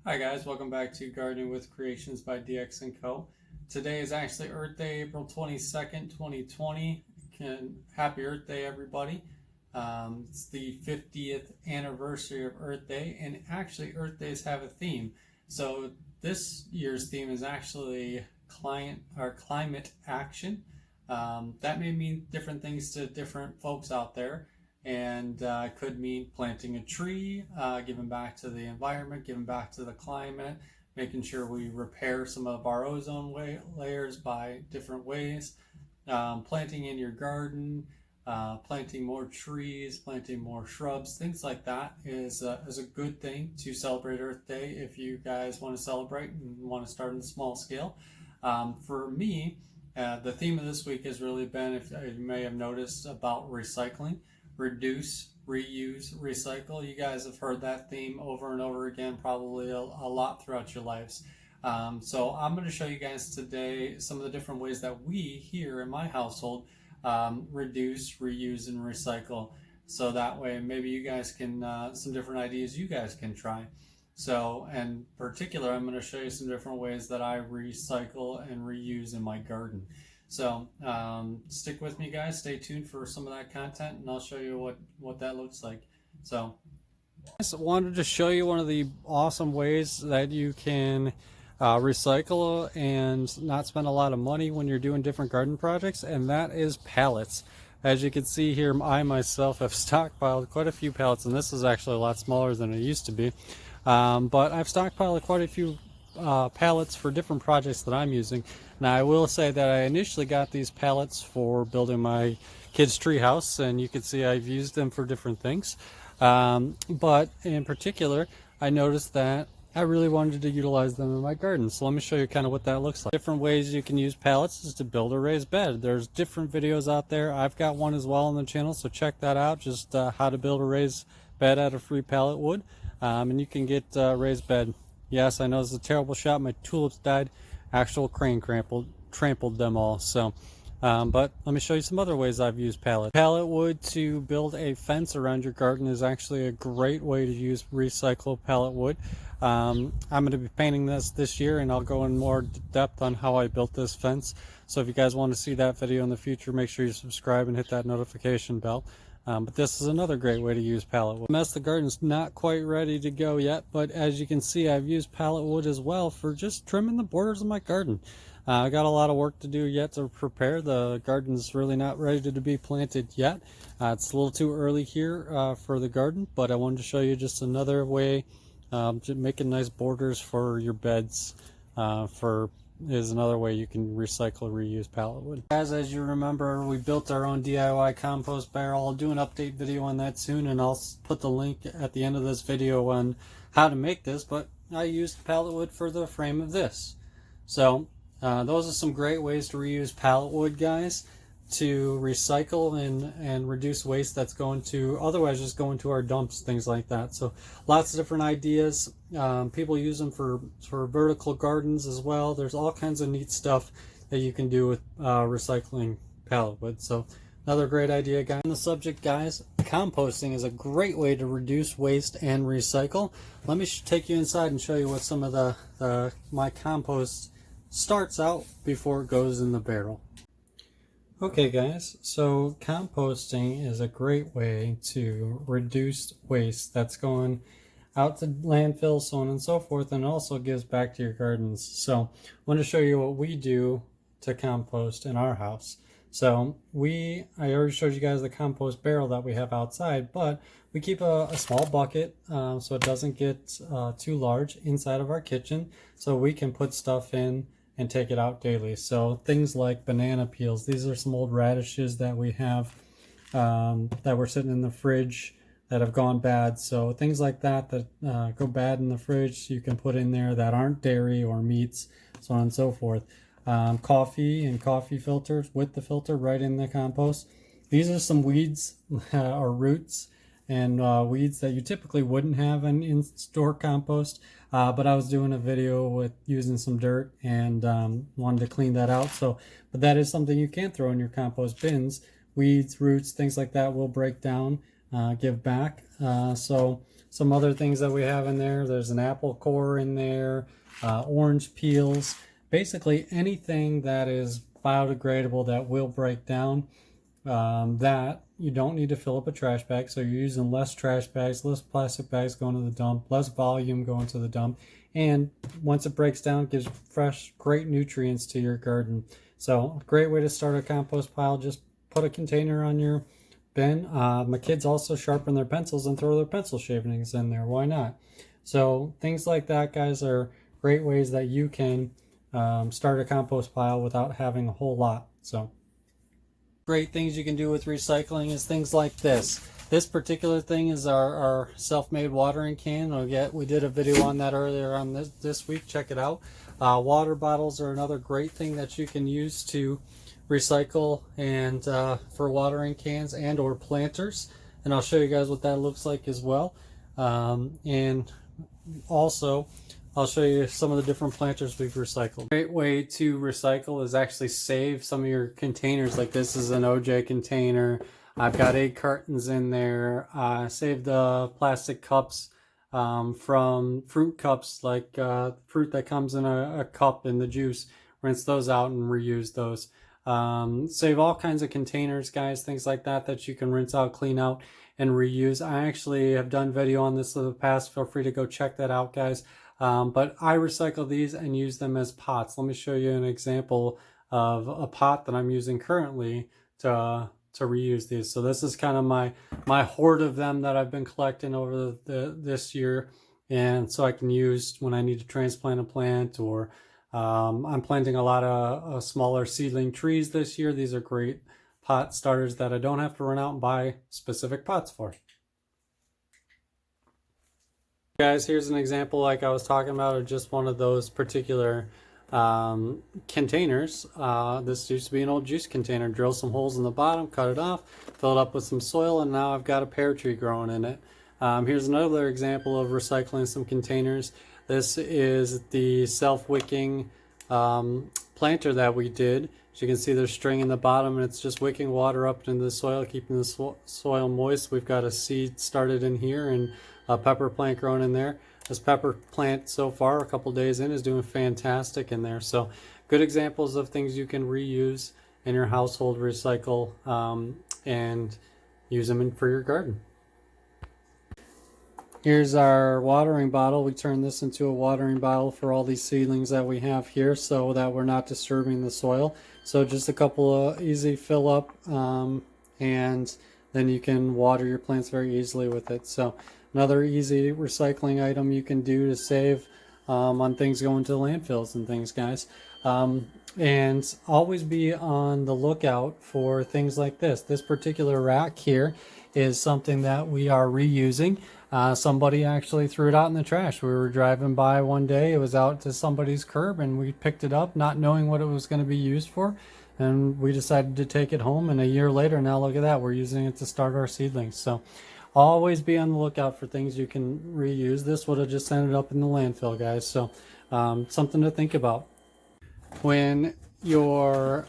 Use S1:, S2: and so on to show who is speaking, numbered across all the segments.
S1: Hi guys, welcome back to Gardening with Creations by DX & Co. Today is actually Earth Day, April 22nd, 2020. Happy Earth Day, everybody. It's the 50th anniversary of Earth Day, and actually Earth Days have a theme. So this year's theme is actually climate action. That may mean different things to different folks out there. And could mean planting a tree, giving back to the environment, giving back to the climate, making sure we repair some of our ozone layers by different ways, planting in your garden, planting more trees, planting more shrubs, things like that is a good thing to celebrate Earth Day if you guys want to celebrate and want to start in a small scale. For me, the theme of this week has really been, if you may have noticed, about recycling. Reduce, reuse, recycle. You guys have heard that theme over and over again, probably a lot throughout your lives. So I'm going to show you guys today some of the different ways that we here in my household reduce, reuse, and recycle. So that way maybe you guys can, some different ideas you guys can try. So in particular, I'm going to show you some different ways that I recycle and reuse in my garden. So stick with me, guys. Stay tuned for some of that content, and I'll show you what that looks like. So I just wanted to show you one of the awesome ways that you can recycle and not spend a lot of money when you're doing different garden projects, and that is pallets. As you can see here, I myself have stockpiled quite a few pallets, and this is actually a lot smaller than it used to be. But I've stockpiled quite a few pallets for different projects that I'm using. Now I will say that I initially got these pallets for building my kids' tree house, and you can see I've used them for different things. But in particular, I noticed that I really wanted to utilize them in my garden. So let me show you kind of what that looks like. Different ways you can use pallets is to build a raised bed. There's different videos out there. I've got one as well on the channel, so check that out. Just how to build a raised bed out of free pallet wood. And you can get raised bed. Yes, I know it's a terrible shot. My tulips died. Actual crane trampled them all. So, but let me show you some other ways I've used pallet. Pallet wood to build a fence around your garden is actually a great way to use recycled pallet wood. I'm going to be painting this year, and I'll go in more depth on how I built this fence. So if you guys want to see that video in the future, make sure you subscribe and hit that notification bell. But this is another great way to use pallet wood. The garden's not quite ready to go yet, but as you can see, I've used pallet wood as well for just trimming the borders of my garden. I got a lot of work to do yet to prepare. The garden's really not ready to be planted yet. It's a little too early here for the garden, but I wanted to show you just another way to making nice borders for your beds is another way you can recycle, reuse pallet wood. As you remember, we built our own DIY compost barrel. I'll do an update video on that soon, and I'll put the link at the end of this video on how to make this, but I used pallet wood for the frame of this. So those are some great ways to reuse pallet wood, guys, to recycle and reduce waste that's going to otherwise just going to our dumps, things like that. So lots of different ideas. People use them for vertical gardens as well. There's all kinds of neat stuff that you can do with recycling pallet wood. So another great idea, guys. On the subject, guys, composting is a great way to reduce waste and recycle. Let me take you inside and show you what some of my compost starts out before it goes in the barrel. Okay guys, so composting is a great way to reduce waste that's going out to landfill, so on and so forth, and also gives back to your gardens. So I want to show you what we do to compost in our house. So I already showed you guys the compost barrel that we have outside, but we keep a small bucket so it doesn't get too large inside of our kitchen, so we can put stuff in and take it out daily. So things like banana peels. These are some old radishes that we have that were sitting in the fridge that have gone bad. So things like that go bad in the fridge, you can put in there that aren't dairy or meats, so on and so forth. Coffee and coffee filters with the filter right in the compost. These are some weeds or roots and weeds that you typically wouldn't have in store compost. But I was doing a video with using some dirt and wanted to clean that out. But that is something you can throw in your compost bins. Weeds, roots, things like that will break down, give back. So some other things that we have in there. There's an apple core in there, orange peels, basically anything that is biodegradable that will break down, that you don't need to fill up a trash bag. So you're using less trash bags, less plastic bags going to the dump, less volume going to the dump. And once it breaks down, it gives fresh, great nutrients to your garden. So a great way to start a compost pile, just put a container on your bin. My kids also sharpen their pencils and throw their pencil shavings in there. Why not? So things like that, guys, are great ways that you can start a compost pile without having a whole lot. So great things you can do with recycling is things like this. This particular thing is our self-made watering can. We did a video on that earlier on this week. Check it out. Water bottles are another great thing that you can use to recycle and for watering cans and or planters. And I'll show you guys what that looks like as well. And also I'll show you some of the different planters we've recycled. Great way to recycle is actually save some of your containers. Like this is an OJ container. I've got 8 cartons in there. Save the plastic cups from fruit cups, like fruit that comes in a cup in the juice. Rinse those out and reuse those. Save all kinds of containers, guys, things like that you can rinse out, clean out, and reuse. I actually have done video on this in the past. Feel free to go check that out, guys. But I recycle these and use them as pots. Let me show you an example of a pot that I'm using currently to reuse these. So this is kind of my hoard of them that I've been collecting over this year, and so I can use when I need to transplant a plant, or I'm planting a lot of smaller seedling trees this year. These are great pot starters that I don't have to run out and buy specific pots for. Guys, here's an example like I was talking about of just one of those particular containers. This used to be an old juice container. Drill some holes in the bottom, cut it off, fill it up with some soil, and now I've got a pear tree growing in it. Here's another example of recycling some containers. This is the self-wicking planter that we did. As you can see, there's string in the bottom, and it's just wicking water up into the soil, keeping the soil moist. We've got a seed started in here and a pepper plant growing in there. This pepper plant so far, a couple days in, is doing fantastic in there. So good examples of things you can reuse in your household, recycle, and use them for your garden. Here's our watering bottle. We turned this into a watering bottle for all these seedlings that we have here so that we're not disturbing the soil. So just a couple of easy fill up, and then you can water your plants very easily with it. So another easy recycling item you can do to save on things going to landfills and things, guys. And always be on the lookout for things like this. This particular rack here is something that we are reusing. Somebody actually threw it out in the trash. We were driving by one day. It was out to somebody's curb, and we picked it up not knowing what it was going to be used for. And we decided to take it home, and a year later, now look at that. We're using it to start our seedlings. So always be on the lookout for things you can reuse. This would have just ended up in the landfill, guys. So something to think about. When you're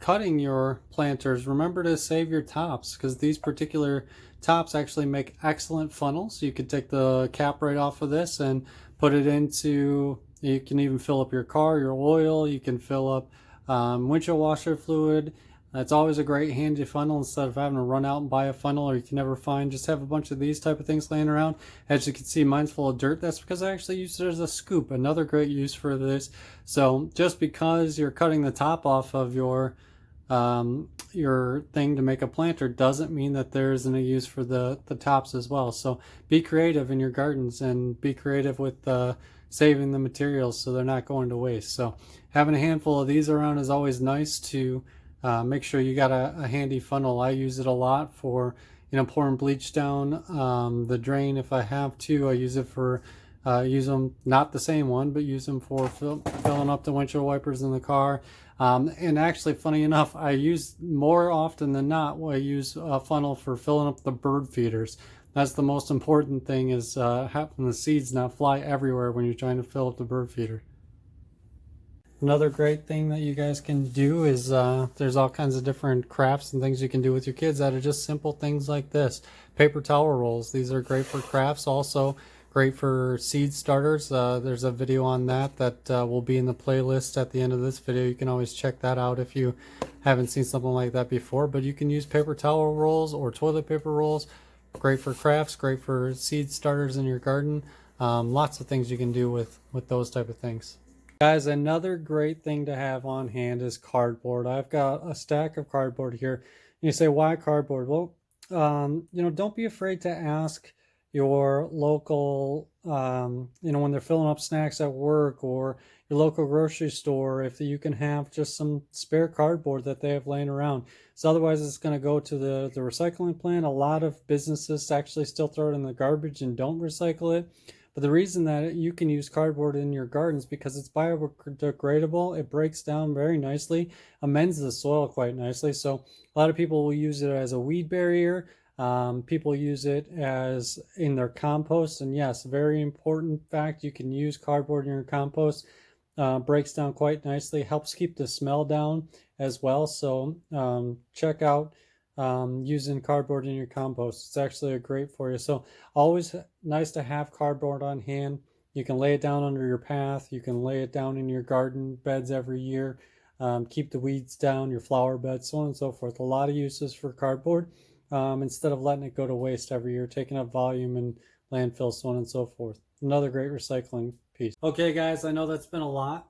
S1: cutting your planters, remember to save your tops, because these particular tops actually make excellent funnels. You could take the cap right off of this and put it into, you can even fill up your car, your oil, you can fill up windshield washer fluid. It's always a great handy funnel instead of having to run out and buy a funnel, or you can never find, just have a bunch of these type of things laying around. As you can see, mine's full of dirt. That's because I actually used it as a scoop. Another great use for this. So just because you're cutting the top off of your thing to make a planter doesn't mean that there isn't a use for the tops as well. So be creative in your gardens and be creative with saving the materials so they're not going to waste. So having a handful of these around is always nice to make sure you got a handy funnel. I use it a lot for, pouring bleach down the drain if I have to. I use it for use them, not the same one, but use them for filling up the windshield wipers in the car. And actually, funny enough, I use more often than not, I use a funnel for filling up the bird feeders. That's the most important thing, is having the seeds not fly everywhere when you're trying to fill up the bird feeder. Another great thing that you guys can do is there's all kinds of different crafts and things you can do with your kids that are just simple things like this. Paper towel rolls. These are great for crafts. Also great for seed starters. There's a video on that will be in the playlist at the end of this video. You can always check that out if you haven't seen something like that before. But you can use paper towel rolls or toilet paper rolls. Great for crafts. Great for seed starters in your garden. Lots of things you can do with those type of things. Guys, another great thing to have on hand is cardboard. I've got a stack of cardboard here. And you say, why cardboard? Well, don't be afraid to ask your local, when they're filling up snacks at work, or your local grocery store, if you can have just some spare cardboard that they have laying around. So otherwise it's going to go to the recycling plant. A lot of businesses actually still throw it in the garbage and don't recycle it. But the reason that you can use cardboard in your gardens because it's biodegradable, it breaks down very nicely, amends the soil quite nicely. So a lot of people will use it as a weed barrier. People use it as in their compost. And yes, very important fact, you can use cardboard in your compost. Breaks down quite nicely, helps keep the smell down as well. So check out using cardboard in your compost. It's actually a great for you. So always nice to have cardboard on hand. You can lay it down under your path. You can lay it down in your garden beds every year. Keep the weeds down, your flower beds, so on and so forth. A lot of uses for cardboard instead of letting it go to waste every year, taking up volume in landfills, so on and so forth. Another great recycling piece. Okay guys, I know that's been a lot.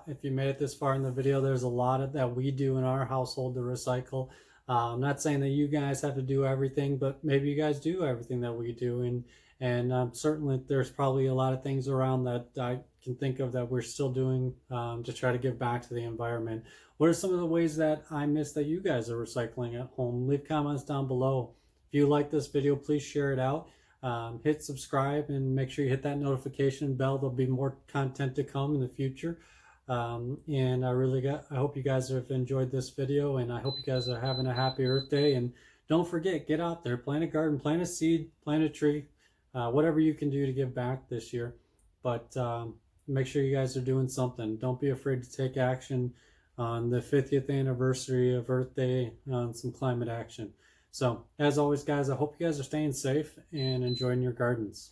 S1: If you made it this far in the video, there's a lot that we do in our household to recycle. I'm not saying that you guys have to do everything, but maybe you guys do everything that we do, and certainly there's probably a lot of things around that I can think of that we're still doing to try to give back to the environment. What are some of the ways that I miss that you guys are recycling at home? Leave comments down below. If you like this video, please share it out. Hit subscribe and make sure you hit that notification bell. There'll be more content to come in the future. And I hope you guys have enjoyed this video, and I hope you guys are having a happy Earth Day. And don't forget, get out there, plant a garden, plant a seed, plant a tree, whatever you can do to give back this year. But make sure you guys are doing something. Don't be afraid to take action on the 50th anniversary of Earth Day on some climate action. So as always guys, I hope you guys are staying safe and enjoying your gardens.